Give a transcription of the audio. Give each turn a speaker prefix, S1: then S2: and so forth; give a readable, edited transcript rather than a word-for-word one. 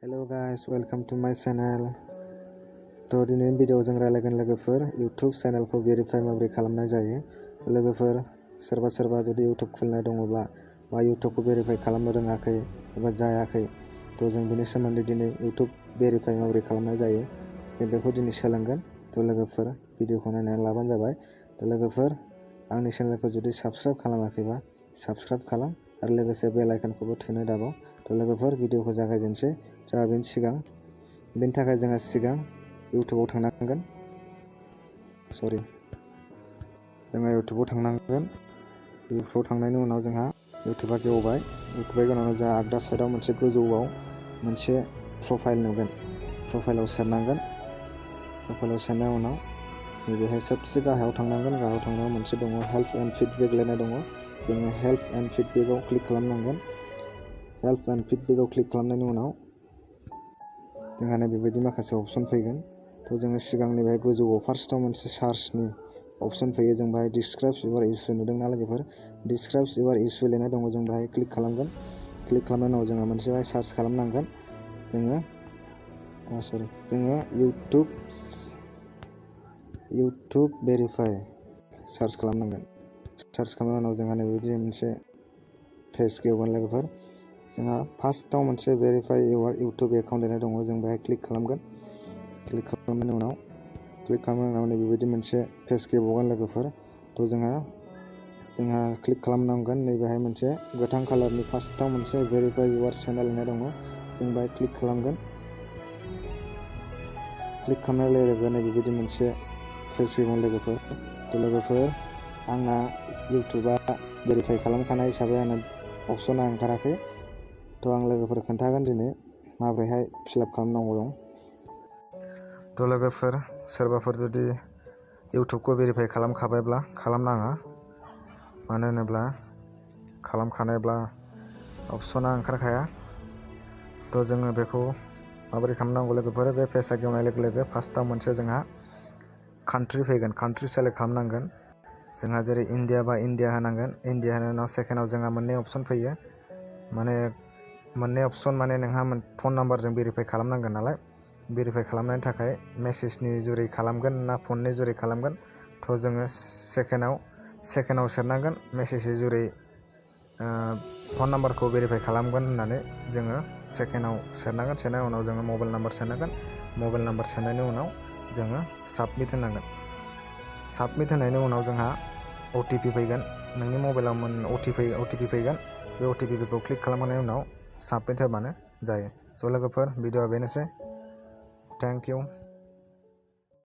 S1: Hello guys, welcome to my channel. तो दिनै video जों रायलायगोन लोगोफोर YouTube चैनल को भेरिफाइ माबोरै खालामनाय जायो। लोगोफोर सोरबा जुदि YouTube खुलिनाय दङब्ला बा YouTube को भेरिफाइ खालामनो रोङाखै एबा जायाखै तो जों बेनि सोमोन्दै दिनै YouTube भेरिफाइ माबोरै खालामनाय जायो जों बेखौ दिनै सोलोंगोन। तो लोगोफोर भिडिअखौ नायनानै लाबानो जाबाय। तो लोगोफोर आंनि चेनेलखौ जुदि साबस्क्राइब खालामाखैबा साबस्क्राइब खालाम आरो लोगोसे बेल आइकनखौबो थुनो दाबाव। तो लोगोफोर भिडिअखौ जागायजेनसै। बेनि थाखाय जोंहा सिगां YouTubeआव थांनांगोन। जोंहा YouTubeआव थांनांगोन। YouTubeआव थांनायनि उनाव जोंहा YouTubeआ गेवबाय। YouTubeआ गेवनानै जोंहा आगदा साइडआव मोनसे गोजौआव मोनसे प्रफाइल नुगोन। प्रफाइलाव सेरनांगोन। प्रफाइलाव सेरनायनि उनाव नैबेहाय सबसे गाहायाव थांनांगोन। गाहायाव थांनायाव मोनसे दङ हेल्प एन्ड फिडबेक लिरनाय दङ। जोङो हेल्प एन्ड फिडबेकआव क्लिक खालामनांगोन। हेल्प एन्ड फिडबेकआव क्लिक खालामनायनि उनाव जोंहा बेबायदि माखासे अपसन फैगोन। तो जोङो सिगांनि बेहाय गोजौआव फार्स्टआव मोनसे सार्चनि अपसन फैयो। जों बेहाय डिसक्राइब युवर इशु नुदोंना लोगोफोर? डिसक्राइब युवर इशु लिरनाय दङ। जों बेहाय क्लिक खालामगोन। क्लिक खालामनायनि उनाव जोङो मोनसे बेहाय सार्च खालामनांगोन। जोङो YouTube भेरिफाइ सार्च खालामनांगोन। सार्च खालामनायनि उनाव जोंहा बेबायदि मोनसे पेज गेवगोन लोगोफोर। जोंहा फार्स्टआव मोनसे भेरिफाइ युवर YouTube एकाउन्ट लिरनाय दङ। जों बेहाय क्लिक खालामगोन। क्लिक खालामनायनि उनाव बेबायदि मोनसे पेज गेवगोन लोगोफोर। तो जोंहा क्लिक खालामनांगोन। नैबेहाय मोनसे गोथां कालारनि फार्स्टआव मोनसे भेरिफाइ युवर चेनेल लिरनाय दङ। जों बेहाय क्लिक खालामगोन। क्लिक खालामनाय लोगो बेबायदि मोनसे पेज गेवगोन लोगोफोर। तो लोगोफोर आंना YouTubeआ भेरिफाइ खालामखानाय हिसाबै आंना अपसना ओंखाराखै। तो आं लोगोफोर खोन्थागोन दिनै माबोरैहाय फिलआप खालामनांगौ दं। तो लोगोफोर सोरबाफोर जुदि YouTubeखौ भेरिफाइ खालामखाबायब्ला खालामनाङा। मानो होनोब्ला खालामखानायब्ला अपसना ओंखारखाया। तो जोङो बेखौ माबोरै खालामनांगौ लोगोफोर? बे पेजआ गेवनाय लोगो फार्स्टआव मोनसे जोंहा कान्ट्रि फैगोन। कान्ट्रि सेलेक्ट खालामनांगोन। जोंहा जेरै इन्डिया बा इन्डिया होनांगोन। इन्डिया होनायनि उनाव सेकेन्डआव जोंहा मोननै अपसन फैयो। मोननै अपसन माने नोंहा फन नाम्बारजों भेरिफाइ खालामनांगोन नालाय। भेरिफाइ खालामनायनि थाखाय मेसेजनि जुरै खालामगोन ना फननि जुरै खालामगोन। तो जोङो सेकेन्डआव सेरनांगोन। मेसेजनि जुरै फन नाम्बारखौ भेरिफाइ खालामगोन होननानै जोङो सेकेन्डआव सेरनांगोन। सेरनायनि उनाव जोङो मबाइल नाम्बार सेरनांगोन। मबाइल नाम्बार सेरनायनि उनाव जोङो साबमिट होनांगोन। साबमिट होनायनि उनाव जोंहा OTP फैगोन। नोंनि मबाइलाव OTP फैगोन। बे OTPखौ क्लिक खालामनायनि उनाव साबमिट होबानो जायो। स' लोगोफोर भिडिअआ बेनोसै। Thank you.